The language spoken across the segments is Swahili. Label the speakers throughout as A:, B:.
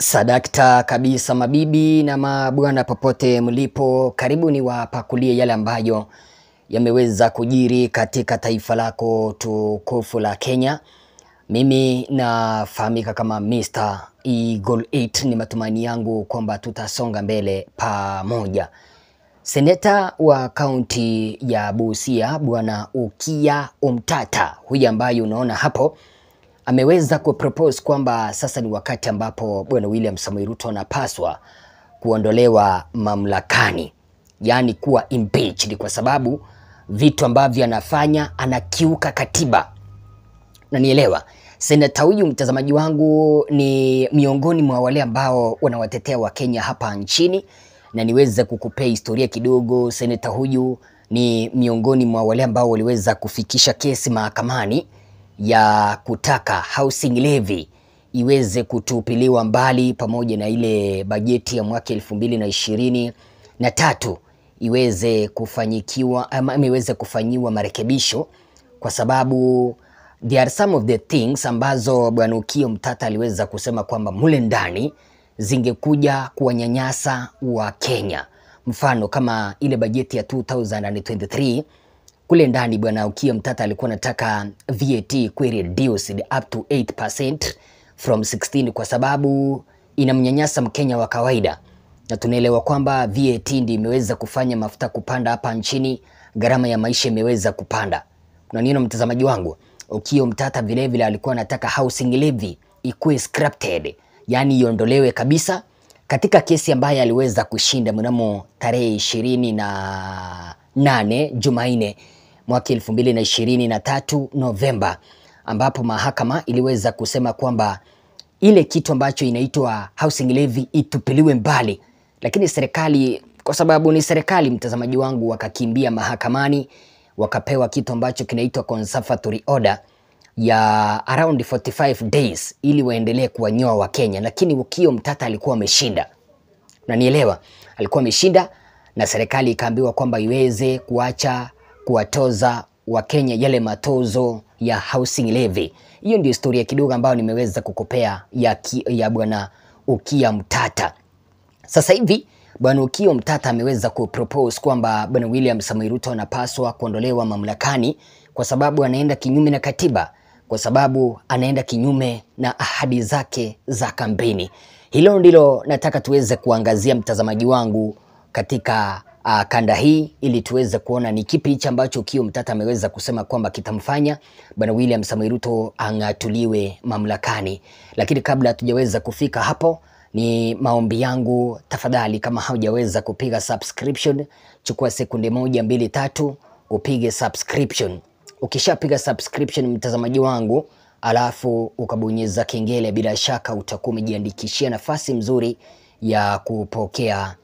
A: Sadakta kabisa mabibi na mabwana popote mlipo, karibu ni wapakulie yale ambayo yameweza kujiri katika taifa lako tukufu la Kenya. Mimi nafahamika kama Mr. Eagle 8. Ni matumaini yangu kwamba tutasonga mbele pamoja. Seneta wa kaunti ya Busia Bwana Okiya Omtata, huyu ambaye unaona hapo, ameweza kupropose kwamba sasa ni wakati ambapo Bwana William Samoei Ruto anapaswa kuondolewa mamlakani, yani kuwa impeached, kwa sababu vitu ambavyo anafanya anakiuka katiba. Na nielewa, seneta huyu mtazamaji wangu ni miongoni mwa wale ambao wanawatetea wa Kenya hapa nchini, na niweze kukupea historia kidogo. Seneta huyu ni miongoni mwa wale ambao waliweza kufikisha kesi mahakamani ya kutaka housing levy iweze kutupiliwa mbali, pamoja na ile bajeti ya mwaka 2023 iweze kufanyikiwa ama iweze kufanyiwa marekebisho, kwa sababu there are some of the things ambazo Bwana Okiya Omtata aliweza kusema kwamba mule ndani zingekuja kuwanyanyasa wa Kenya. Mfano kama ile bajeti ya 2023, kule ndani Bwana Okiya Omtata alikuwa anataka VAT kuwe reduced up to 8% from 16, kwa sababu inamnyanyasa Mkenya wa kawaida. Na tunaelewa kwamba VAT ndio imeweza kufanya mafuta kupanda hapa nchini, gharama ya maisha imeweza kupanda. Unaniona mtazamaji wangu? Okiya Omtata vile vile alikuwa anataka housing levy ikuwe scrapped, yani iondolewe kabisa, katika kesi ambayo aliweza kushinda mnamo tarehe 28 Jumanne mwaka 2023 Novemba, ambapo mahakama iliweza kusema kwamba ile kitu ambacho inaitwa housing levy itupiliwe mbali. Lakini serikali, kwa sababu ni serikali mtazamaji wangu, wakakimbia mahakamani, wakapewa kitu ambacho kinaitwa conservatory order ya around 45 days ili waendelee kuwanyoa wa Kenya. Lakini Okiya Omtata alikuwa ameshinda. Na nielewa, alikuwa ameshinda, na serikali ikaambiwa kwamba iweze kuacha kuwatoza wa Kenya yale matozo ya housing levy. Hiyo ndio historia kidogo ambayo nimeweza kukupea ya Bwana Okiya Omtata. Sasa hivi Bwana Okiya Omtata ameweza kupropose kwamba Bwana William Samoei Ruto anapaswa kuondolewa mamlakani, kwa sababu anaenda kinyume na katiba, kwa sababu anaenda kinyume na ahadi zake za kampeni. Hilo ndilo nataka tuweze kuangazia mtazamaji wangu katika kanda hii, ili tuweze kuona ni kipi hicho ambacho Okiya Omtata ameweza kusema kwamba kitamfanya Bwana William Samoei Ruto ang'atuliwe mamlakani. Lakini kabla hatujaweza kufika hapo, ni maombi yangu, tafadhali kama haujaweza kupiga subscription, chukua sekunde 1, 2, 3 upige subscription. Ukishapiga subscription mtazamaji wangu, alafu ukabonyeza kengele, bila shaka utakuwa umejiandikishia nafasi mzuri ya kupokea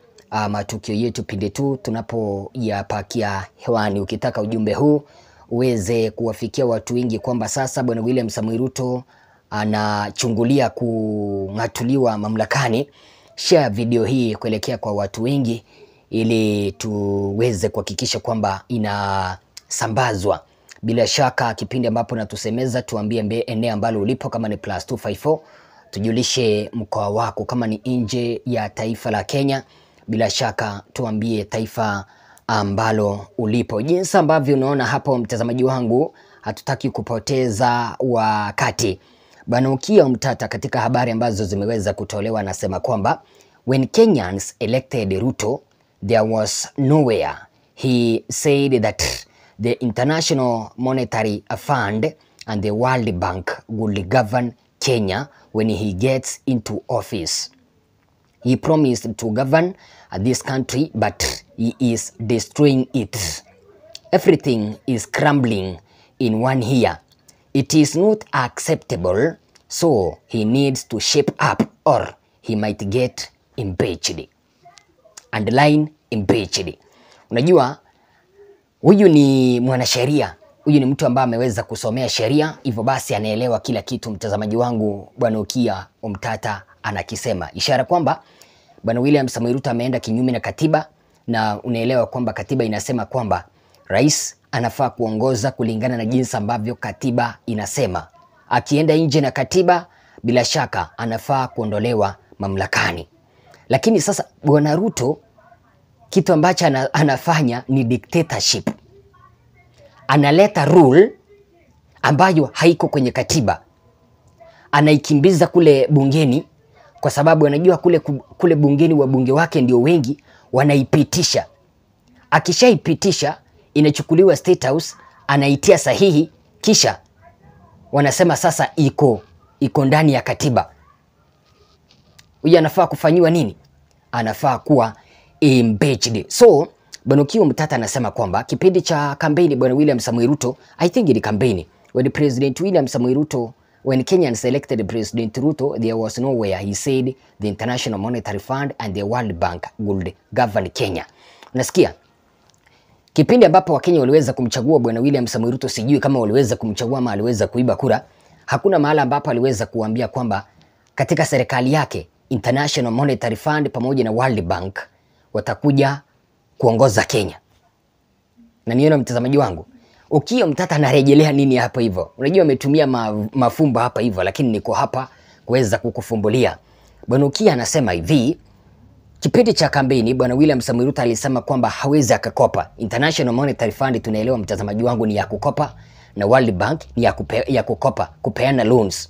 A: matukio yetu pindi tu tunapoyapakia hewani. Ukitaka ujumbe huu uweze kuwafikia watu wengi kwamba sasa Bwana William Samoei Ruto anachungulia kung'atuliwa mamlakani, share video hii kuelekea kwa watu wengi, ili tuweze kuhakikisha kwamba inasambazwa. Bila shaka kipindi ambapo natusemeza, tuambie eneo ambalo ulipo, kama ni +254 tujulishe mkoa wako, kama ni nje ya taifa la Kenya bila shaka tuambie taifa ambalo ulipo. Jinsi ambavyo unaona hapo mtazamaji wangu, hatutaki kupoteza wakati. Bwana Okiya Omtata katika habari ambazo zimeweza kutolewa anasema kwamba when Kenyans elected Ruto there was nowhere. He said that the International Monetary Fund and the World Bank will govern Kenya when he gets into office. He promised to govern this country, but he is destroying it. Everything is crumbling in 1 year. It is not acceptable, so he needs to shape up or he might get impeached. Underline impeached. Unajua, huyu ni mwanasheria, huyu ni mtu ambaye ameweza kusomea sheria, hivyo basi anaelewa kila kitu mtazamaji wangu Bwana Okiya Omtata anakisema. Ishara kwamba Bwana William Samoei Ruto ameenda kinyume na katiba, na unaelewa kwamba katiba inasema kwamba rais anafaa kuongoza kulingana na jinsi ambavyo katiba inasema. Akienda nje na katiba, bila shaka anafaa kuondolewa mamlakani. Lakini sasa Bwana Ruto kitu ambacho anafanya ni dictatorship. Analeta rule ambayo haiko kwenye katiba. Anaikimbiza kule bungeni kwa sababu anajua kule bungeni wabunge wake ndio wengi, wanaipitisha. Akishaipitisha inachukuliwa State House, anaitia sahihi, kisha wanasema sasa iko ndani ya katiba. Huyu anafaa kufanyiwa nini? Anafaa kuwa impeached. So Bwana Okiya Omtata anasema kwamba kipindi cha kampeni Bwana William Samoei Ruto, I think ni kampeni, when President William Samoei Ruto, when Kenyans elected President Ruto, there was nowhere he said the International Monetary Fund and the World Bank would govern Kenya. Unasikia? Kipindi ambapo Wakenya waliweza kumchagua Bwana William Samoei Ruto, sijui kama waliweza kumchagua ama aliweza kuiba kura, hakuna mahala ambapo aliweza kuambia kwamba katika serikali yake International Monetary Fund pamoja na World Bank watakuja kuongoza Kenya. Na niona mtazamaji wangu, Okiya Omtata anarejelea nini hapa hivyo? Unajua ametumia mafumbo hapa hivyo, lakini niko hapa kuweza kukufumbulia. Bwana Okiya anasema hivi, kipindi cha kampeni Bwana William Samoei Ruto alisema kwamba hawezi akakopa. International Monetary Fund tunaelewa mtazamaji wangu ni ya kukopa, na World Bank ni ya kukopa, kupeana loans.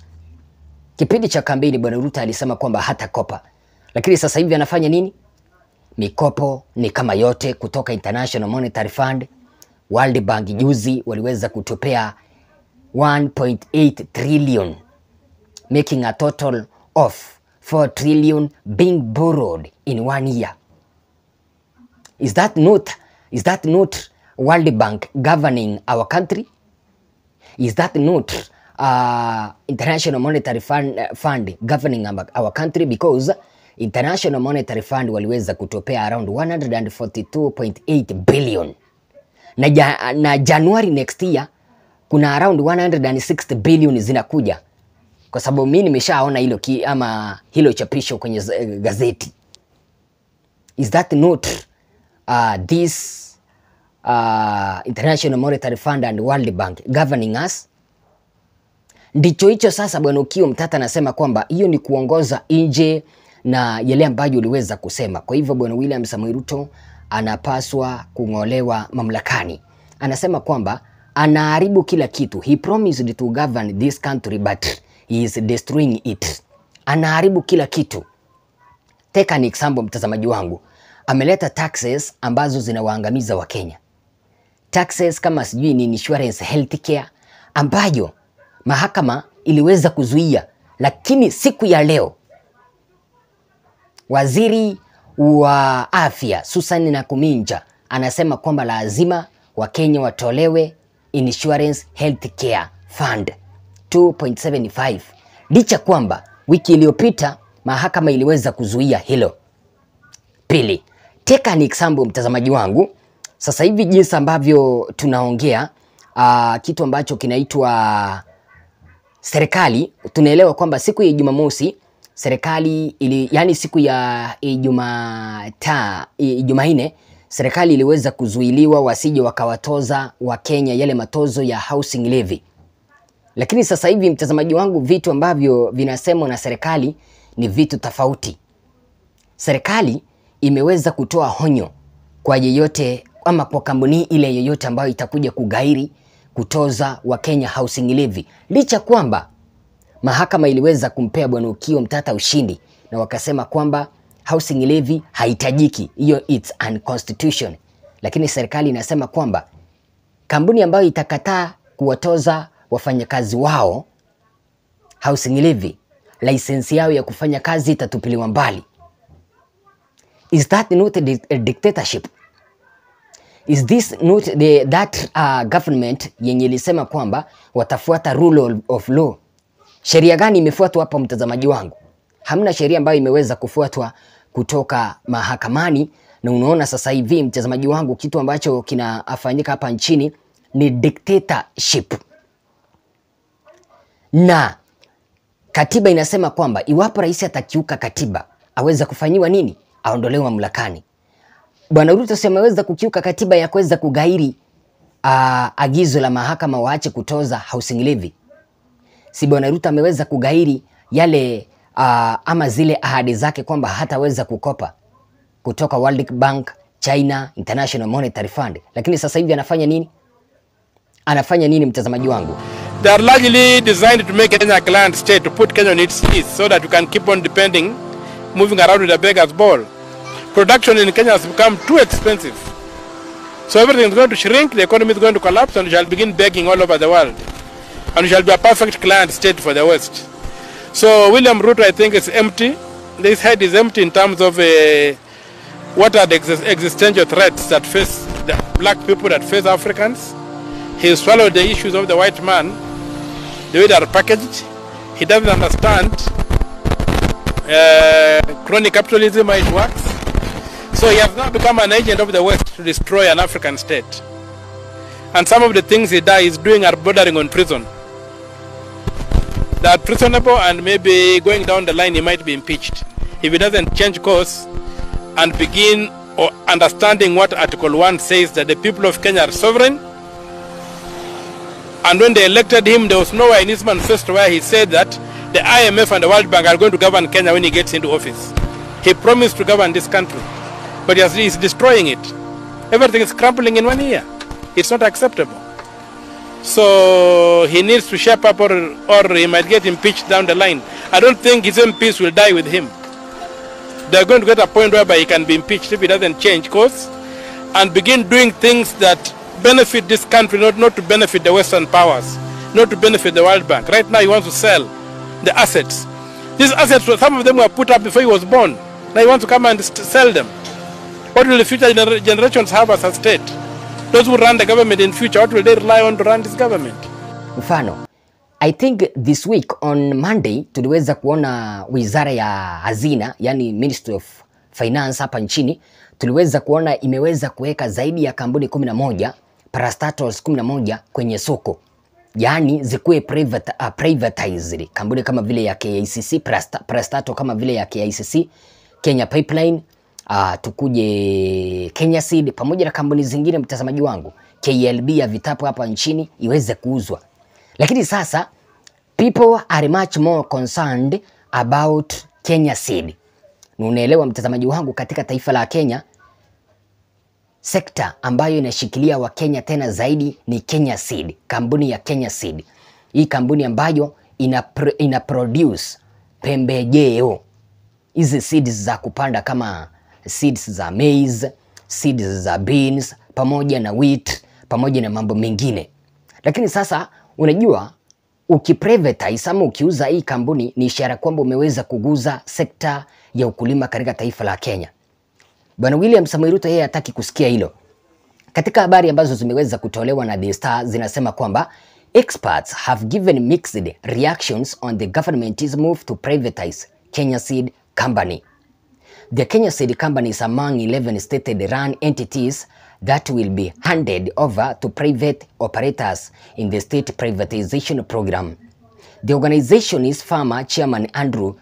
A: Kipindi cha kampeni Bwana Ruto alisema kwamba hata kopa. Lakini sasa hivi anafanya nini? Mikopo ni kama yote kutoka International Monetary Fund. World Bank juzi waliweza kutupea 1.8 trillion, making a total of 4 trillion being borrowed in 1 year. Is that not World Bank governing our country? Is that not International Monetary Fund governing our country? Because International Monetary Fund waliweza kutopea around 142.8 billion. Na January next year kuna around 160 billion zinakuja. Kwa sababu mimi nimeshaona hilo chapisho kwenye gazeti. Is that not this International Monetary Fund and World Bank governing us? Ndicho hicho sasa Bwana Okiya Omtata anasema kwamba hiyo ni kuongoza nje na yale ambayo uliweza kusema. Kwa hivyo Bwana William Samoei Ruto anapaswa kung'olewa mamlakani. Anasema kwamba anaharibu kila kitu. He promised to govern this country but he is destroying it. Anaharibu kila kitu. Take an example mtazamaji wangu. Ameleta taxes ambazo zinawaangamiza Wakenya. Taxes kama sijui ni insurance, healthcare ambayo mahakama iliweza kuzuia, lakini siku ya leo waziri wa afya Susan Nakuminja anasema kwamba lazima Wakenya watolewe insurance healthcare fund 2.75, licha kwamba wiki iliyopita mahakama iliweza kuzuia hilo. Pili, take an example mtazamaji wangu, sasa hivi jinsi ambavyo tunaongea kitu ambacho kinaitwa serikali, tunaelewa kwamba siku ya Jumamosi serikali yani siku ya Jumanne serikali iliweza kuzuiliwa wasije wakawatoza Wakenya yale matozo ya housing levy. Lakini sasa hivi mtazamaji wangu, vitu ambavyo vinasemwa na serikali ni vitu tofauti. Serikali imeweza kutoa honyo kwa yeyote ama kwa kampuni ile yoyote ambayo itakuja kugairi kutoza Wakenya housing levy, licha kwamba mahakama iliweza kumpea Bwana Okiya Omtata ushindi na wakasema kwamba housing levy haitajiki, hiyo it's unconstitutional. Lakini serikali inasema kwamba kampuni ambayo itakataa kuwatoza wafanyakazi wao housing levy, license yao ya kufanya kazi itatupiliwa mbali. Is that not a dictatorship? Is this not that government yenye ilisema kwamba watafuata rule of law? Sheria gani imefuatwa hapa mtazamaji wangu? Hamna sheria ambayo imeweza kufuatwa kutoka mahakamani, na unaona sasa hivi mtazamaji wangu kitu ambacho kinafanyika hapa nchini ni dictatorship. Na katiba inasema kwamba iwapo rais atakiuka katiba aweza kufanyiwa nini? Aondolewe mamlakani. Bwana Ruto sema aweza kukiuka katiba ya kuweza kugairi agizo la mahakama waache kutoza housing levy. Si Bwana Ruto ameweza kugairi yale ama zile ahadi zake kwamba hataweza kukopa kutoka World Bank, China, International Monetary Fund. Lakini sasa hivi anafanya nini? Anafanya nini mtazamaji wangu?
B: They are largely designed to make Kenya a client state, to put Kenya on its knees so that we can keep on depending, moving around with a beggar's ball. Production in Kenya has become too expensive. So everything is going to shrink, the economy is going to collapse, and we shall begin begging all over the world. And we shall be a perfect client state for the West. So William Ruto, I think, is empty. This head is empty in terms of what are the existential threats that face the black people, that face Africans. He swallowed the issues of the white man, the way they are packaged. He doesn't understand crony capitalism, how it works. So he has now become an agent of the West to destroy an African state. And some of the things he is doing are bordering on treason. They are treasonable, and maybe going down the line he might be impeached if he doesn't change course and begin understanding what Article 1 says, that the people of Kenya are sovereign. And when they elected him, there was nowhere in his manifesto where he said that the IMF and the World Bank are going to govern Kenya when he gets into office. He promised to govern this country, but he's destroying it. Everything is crumbling in 1 year. It's not acceptable. So he needs to shape up, or he might get impeached down the line. I don't think his MPs will die with him. They're going to get a point whereby he can be impeached if he doesn't change course and begin doing things that benefit this country, not to benefit the Western powers, not to benefit the World Bank. Right now he wants to sell the assets. These assets, some of them were put up before he was born. Now he wants to come and sell them. What will the future generations have as a state? Those who run the government in future, what will they rely on to run this government?
A: Mfano, I think this week on Monday tuliweza kuona wizara ya hazina, yani Ministry of Finance hapa nchini, tuliweza kuona imeweza kuweka zaidi ya kampuni 11, parastatals 11 kwenye soko. Yani zikuwe privatized. Kampuni kama vile ya KICC, parastatal kama vile ya KICC, Kenya Pipeline, tukuje Kenya Seed, pamoja na kampuni zingine mtazamaji wangu, KLB ya vitabu hapa nchini iweze kuuzwa. Lakini sasa people are much more concerned about Kenya Seed. Unaelewa mtazamaji wangu, katika taifa la Kenya, sekta ambayo inashikilia wa Kenya tena zaidi ni Kenya Seed, kampuni ya Kenya Seed. Hii kampuni ambayo ina produce pembejeo, hizi seeds za kupanda kama seeds za maize, seeds za beans, pamoja na wheat, pamoja na mambo mengine. Lakini sasa unajua, ukiprivatize ama ukiuza hii kampuni ni ishara kwamba umeweza kuguza sekta ya ukulima katika taifa la Kenya. Bwana William Samoei Ruto yeye hataki kusikia hilo. Katika habari ambazo zimeweza kutolewa na The Star zinasema kwamba experts have given mixed reactions on the government's move to privatize Kenya Seed Company. The Kenya Seed Company is among 11 state-run entities that will be handed over to private operators in the state privatization program. The organization's former chairman Andrew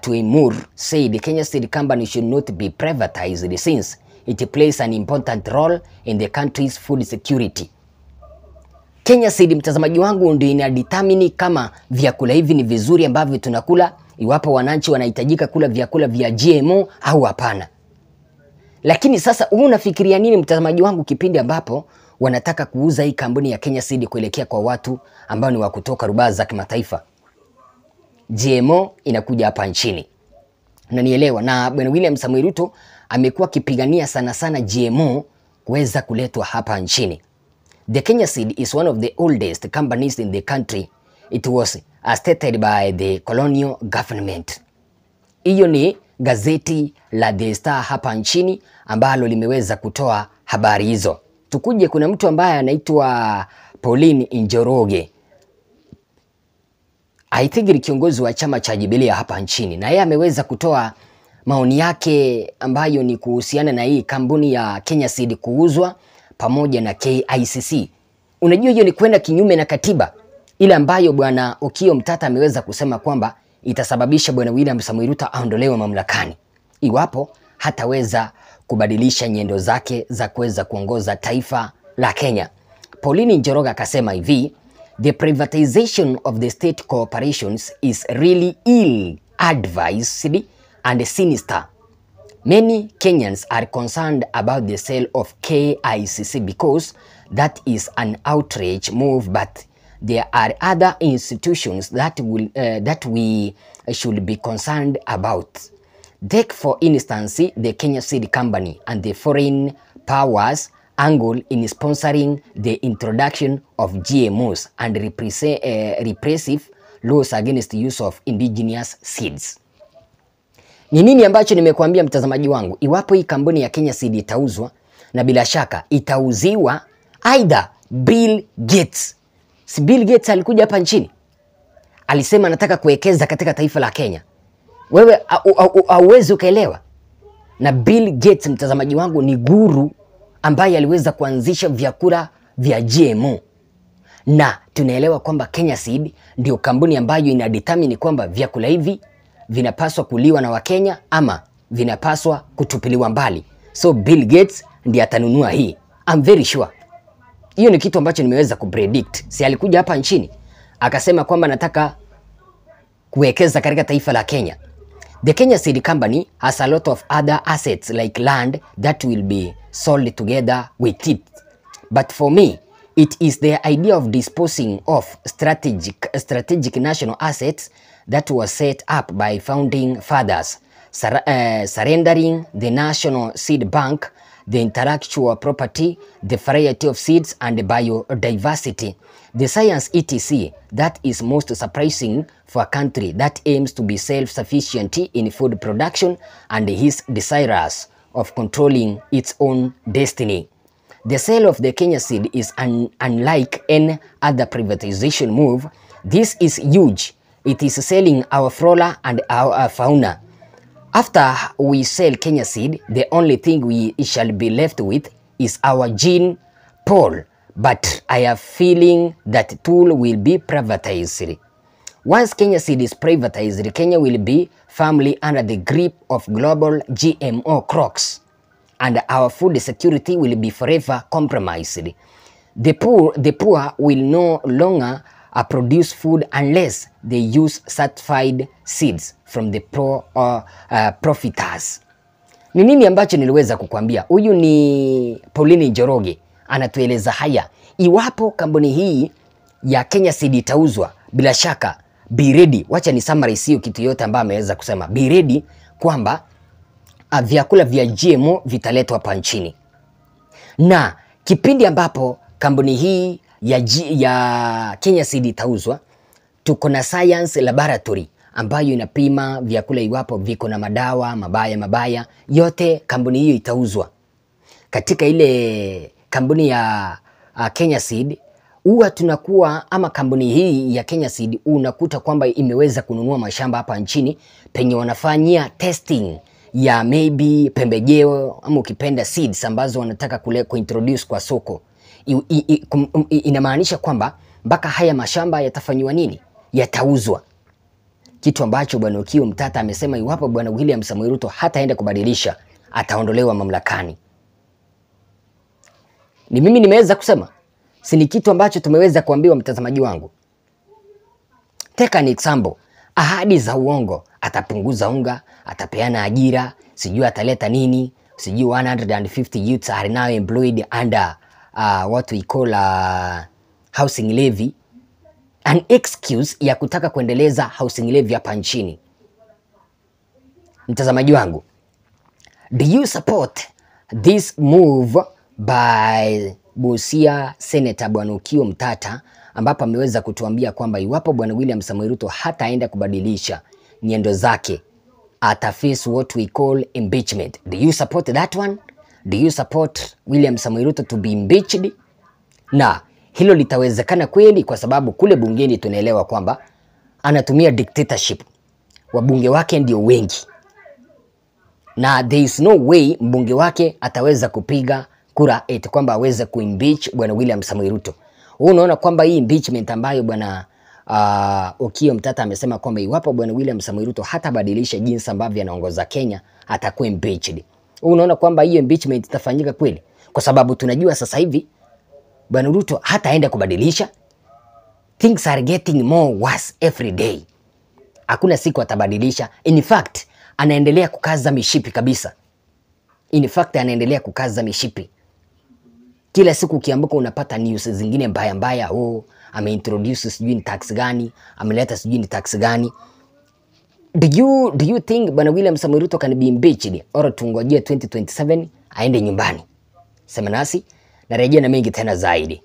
A: Tuimur said the Kenya Seed Company should not be privatized since it plays an important role in the country's food security. Kenya Seed, mtazamaji wangu, ndio inadetermine kama vyakula hivi ni vizuri ambavyo tunakula, iwapo wananchi wanahitajika kula vyakula vya GMO au hapana. Lakini sasa unafikiria nini mtazamaji wangu, kipindi ambapo wanataka kuuza hii kampuni ya Kenya Seed kuelekea kwa watu ambao ni wa kutoka rubaa za kimataifa? GMO inakuja hapa nchini. Unanielewa? Na Bwana William Samoei Ruto amekuwa akipigania sana GMO kuweza kuletwa hapa nchini. The Kenya Seed is one of the oldest companies in the country. It was stated by the colonial government. Hiyo ni gazeti la The Star hapa nchini ambalo limeweza kutoa habari hizo. Tukuje, kuna mtu ambaye anaitwa Pauline Njoroge. I think ni kiongozi wa chama cha Jubilee hapa nchini, na yeye ameweza kutoa maoni yake ambayo ni kuhusiana na hii kampuni ya Kenya Seed kuuzwa pamoja na KICC. Unajua hiyo ni kwenda kinyume na katiba ile ambayo bwana Okiya Omtata ameweza kusema kwamba itasababisha bwana William Samoei Ruto aondolewe mamlakani iwapo hataweza kubadilisha nyendo zake za kuweza kuongoza taifa la Kenya. Pauline Njoroge akasema hivi: the privatization of the state corporations is really ill ill-advised and sinister. Many Kenyans are concerned about the sale of KICC because that is an outrage move, but there are other institutions that we should be concerned about. Take for instance the Kenya Seed Company and the foreign powers angle in sponsoring the introduction of GMOs and repressive laws against the use of indigenous seeds. Ni nini ambacho nimekuambia mtazamaji wangu? Iwapo hii kampuni ya Kenya Seed itauzwa, na bila shaka itauziwa either Bill Gates. Si Bill Gates alikuja hapa nchini, alisema anataka kuwekeza katika taifa la Kenya. Wewe hauwezi ukaelewa. Na Bill Gates mtazamaji wangu ni guru ambaye aliweza kuanzisha vyakula vya GMO. Na tunaelewa kwamba Kenya Seed ndio kampuni ambayo inadetermine kwamba vyakula hivi vinapaswa kuliwa na Wakenya ama vinapaswa kutupiliwa mbali. So Bill Gates ndiye atanunua hii. I'm very sure. Hiyo ni kitu ambacho nimeweza kupredict. Si alikuja hapa nchini akasema kwamba nataka kuwekeza katika taifa la Kenya. The Kenya Seed Company has a lot of other assets like land that will be sold together with it. But for me, it is the idea of disposing of strategic national assets that was set up by founding fathers, surrendering the National Seed Bank, the intellectual property, the variety of seeds and the biodiversity, the science etc. that is most surprising for a country that aims to be self-sufficient in food production and is desirous of controlling its own destiny. The sale of the Kenya Seed is unlike any other privatization move. This is huge. It is selling our flora and our fauna. After we sell Kenya Seed, the only thing we shall be left with is our gene pool. But I have feeling that tool will be privatized. Once Kenya Seed is privatized, Kenya will be firmly under the grip of global GMO crocs, and our food security will be forever compromised. The poor will no longer produce food unless they use certified seeds from the profiteers. Ni nini ambacho niliweza kukwambia? Huyu ni Pauline Njoroge anatueleza haya. Iwapo kampuni hii ya Kenya Seed itauzwa, bila shaka be ready. Wacha ni summarize hiyo kitu yote ambayo ameweza kusema. Be ready kwamba vyakula vya GMO vitaletwa hapa nchini. Na kipindi ambapo kampuni hii ya Kenya Seed itauzwa, tuko na science laboratory ambayo inapima vyakula iwapo viko na madawa mabaya. Yote kampuni hiyo itauzwa. Katika ile kampuni ya Kenya Seed huwa tunakuwa, ama kampuni hii ya Kenya Seed unakuta kwamba imeweza kununua mashamba hapa nchini penye wanafanyia testing ya maybe pembejeo ama ukipenda seeds ambazo wanataka kuintroduce kwa soko. Inamaanisha kwamba mpaka haya mashamba yatafanywa nini? Yatauzwa. Kitu ambacho bwana Okiya Mtata amesema iwapo bwana William Samoei Ruto hataenda kubadilisha, ataondolewa mamlakani. Ni mimi nimeweza kusema? Si ni kitu ambacho tumeweza kuambiwa mtazamaji wangu? Take an example. Ahadi za uongo. Atapunguza unga, atapeana ajira, sijui ataleta nini, sijui 150 youths are now employed under what we call housing levy. An excuse ya kutaka kuendeleza housing levy hapa nchini. Mtazamaji wangu, do you support this move by Busia Senator bwana Okiya Mtata, ambapo ameweza kutuambia kwamba iwapo bwana William Samoei Ruto hataenda kubadilisha nyendo zake, ataface what we call impeachment? Do you support that one? Do you support William Samoei Ruto to be impeached? Na hilo litawezekana kweli, kwa sababu kule bungeni tunaelewa kwamba anatumia dictatorship. Wabunge wake ndio wengi. Na there is no way mbunge wake ataweza kupiga kura eti kwamba aweze kuimpeach bwana William Samoei Ruto. Unaona kwamba hii impeachment ambayo bwana Okiya Mtata amesema kwamba iwapo bwana William Samoei Ruto hatabadilisha jinsi ambavyo anaongoza Kenya, atakuwa impeached. Unaona kwamba hiyo impeachment itafanyika kweli? Kwa sababu tunajua sasa hivi bwana Ruto hataenda kubadilisha. Things are getting more worse every day. Hakuna siku atabadilisha. In fact, anaendelea kukaza mishipi kabisa. In fact, anaendelea kukaza mishipi. Kila siku ukiambuka unapata news zingine mbaya mbaya. Oh, ameintroduce sijui ni tax gani, ameleta sijui ni tax gani. Do you think Bwana William Samoei Ruto can be impeached or tungojea 2027 aende nyumbani? Sema nasi, narejea na mengi tena zaidi.